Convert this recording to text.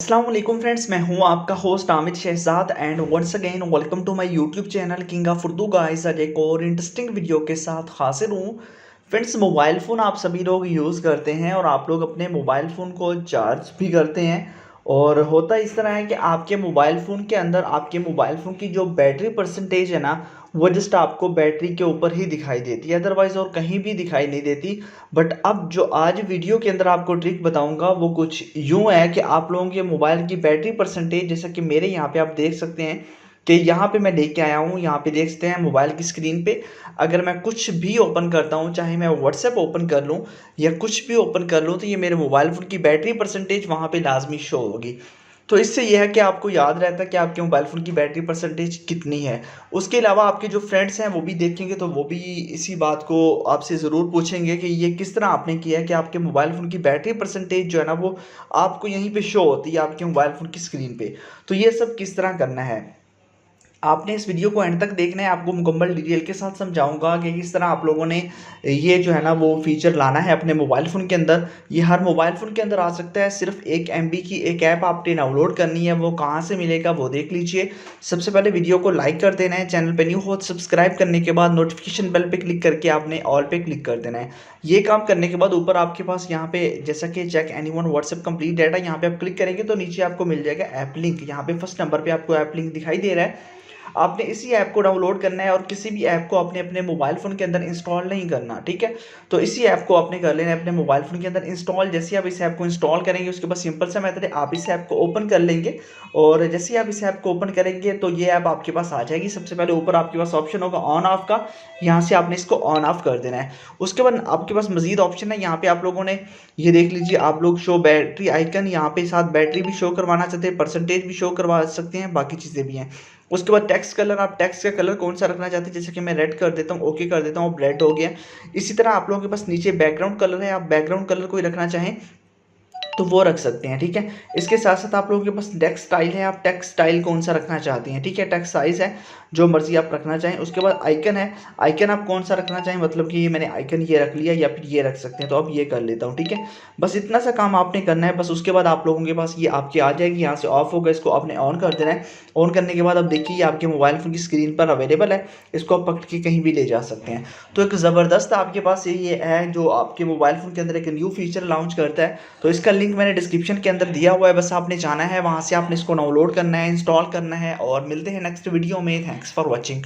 अस्सलाम वालेकुम फ्रेंड्स, मैं हूं आपका host Amid Shahzad and once again welcome to my YouTube channel king of Urdu guys. आज एक और इंटरेस्टिंग वीडियो के साथ हाजिर हूं। फ्रेंड्स, मोबाइल फ़ोन आप सभी लोग यूज़ करते हैं और आप लोग अपने मोबाइल फ़ोन को चार्ज भी करते हैं। और होता इस तरह है कि आपके मोबाइल फ़ोन के अंदर आपके मोबाइल फ़ोन की जो बैटरी परसेंटेज है ना, वो जस्ट आपको बैटरी के ऊपर ही दिखाई देती है, अदरवाइज़ और कहीं भी दिखाई नहीं देती। बट अब जो आज वीडियो के अंदर आपको ट्रिक बताऊंगा वो कुछ यूँ है कि आप लोगों के मोबाइल की बैटरी परसेंटेज, जैसा कि मेरे यहाँ पे आप देख सकते हैं कि यहाँ पे मैं लेके आया हूँ। यहाँ पे देख सकते हैं मोबाइल की स्क्रीन पे, अगर मैं कुछ भी ओपन करता हूँ, चाहे मैं व्हाट्सएप ओपन कर लूँ या कुछ भी ओपन कर लूँ, तो ये मेरे मोबाइल फ़ोन की बैटरी परसेंटेज वहाँ पे लाजमी शो होगी। तो इससे ये है कि आपको याद रहता है कि आपके मोबाइल फ़ोन की बैटरी परसेंटेज कितनी है। उसके अलावा आपके जो फ्रेंड्स हैं वो भी देखेंगे तो वो भी इसी बात को आपसे ज़रूर पूछेंगे कि ये किस तरह आपने किया है कि आपके मोबाइल फ़ोन की बैटरी परसेंटेज जो है ना वो आपको यहीं पे शो होती है आपके मोबाइल फ़ोन की स्क्रीन पे। तो ये सब किस तरह करना है, आपने इस वीडियो को एंड तक देखना है। आपको मुकम्मल डिटेल के साथ समझाऊंगा कि किस तरह आप लोगों ने ये जो है ना वो फीचर लाना है अपने मोबाइल फ़ोन के अंदर। ये हर मोबाइल फ़ोन के अंदर आ सकता है। सिर्फ 1 MB की एक ऐप आपने डाउनलोड करनी है, वो कहाँ से मिलेगा वो देख लीजिए। सबसे पहले वीडियो को लाइक कर देना है, चैनल पर न्यू हो तो सब्सक्राइब करने के बाद नोटिफिकेशन बेल पे क्लिक करके आपने ऑल पे क्लिक कर देना है। ये काम करने के बाद ऊपर आपके पास यहाँ पे जैसा कि check anyone WhatsApp complete data, यहाँ पे आप क्लिक करेंगे तो नीचे आपको मिल जाएगा ऐप लिंक। यहाँ पे फर्स्ट नंबर पे आपको ऐप लिंक दिखाई दे रहा है। आपने इसी ऐप को डाउनलोड करना है और किसी भी ऐप को आपने अपने मोबाइल फ़ोन के अंदर इंस्टॉल नहीं करना, ठीक है। तो इसी ऐप को आपने कर लेना है अपने मोबाइल फ़ोन के अंदर इंस्टॉल। जैसे आप इस ऐप को इंस्टॉल करेंगे उसके बाद सिंपल सा मेथड है, आप इस ऐप को ओपन कर लेंगे और जैसे ही आप इस ऐप को ओपन करेंगे तो ये ऐप आपके पास आ जाएगी। सबसे पहले ऊपर आपके पास ऑप्शन होगा ऑन ऑफ का, यहाँ से आपने इसको ऑन ऑफ कर देना है। उसके बाद आपके पास मजीद ऑप्शन है, यहाँ पे आप लोगों ने ये देख लीजिए, आप लोग शो बैटरी आइकन, यहाँ पे साथ बैटरी भी शो करवाना चाहते हैं, परसेंटेज भी शो करवा सकते हैं, बाकी चीज़ें भी हैं। उसके बाद टेक्स्ट कलर, आप टेक्स्ट का कलर कौन सा रखना चाहते हैं, जैसे कि मैं रेड कर देता हूँ, ओके कर देता हूँ, अब रेड हो गया। इसी तरह आप लोगों के पास नीचे बैकग्राउंड कलर है, आप बैकग्राउंड कलर कोई रखना चाहें तो वो रख सकते हैं, ठीक है। इसके साथ साथ आप लोगों के पास टेक्स्ट स्टाइल है, आप टेक्स्ट स्टाइल कौन सा रखना चाहते हैं, ठीक है। टेक्स्ट साइज़ है, जो मर्ज़ी आप रखना चाहें। उसके बाद आइकन है, आइकन आप कौन सा रखना चाहें, मतलब कि मैंने आइकन ये रख लिया या फिर ये रख सकते हैं, तो अब ये कर लेता हूँ, ठीक है। बस इतना सा काम आपने करना है बस। उसके बाद आप लोगों के पास ये आपकी आ जाएगी, यहाँ से ऑफ होगा, इसको आपने ऑन कर देना है। ऑन करने के बाद अब देखिए ये आपके मोबाइल फ़ोन की स्क्रीन पर अवेलेबल है, इसको आप पकड़ के कहीं भी ले जा सकते हैं। तो एक ज़बरदस्त आपके पास ये है जो आपके मोबाइल फ़ोन के अंदर एक न्यू फीचर लॉन्च करता है। तो इसका लिंक मैंने डिस्क्रिप्शन के अंदर दिया हुआ है, बस आपने जाना है वहाँ से, आपने इसको डाउनलोड करना है, इंस्टॉल करना है। और मिलते हैं नेक्स्ट वीडियो में। Thanks for watching.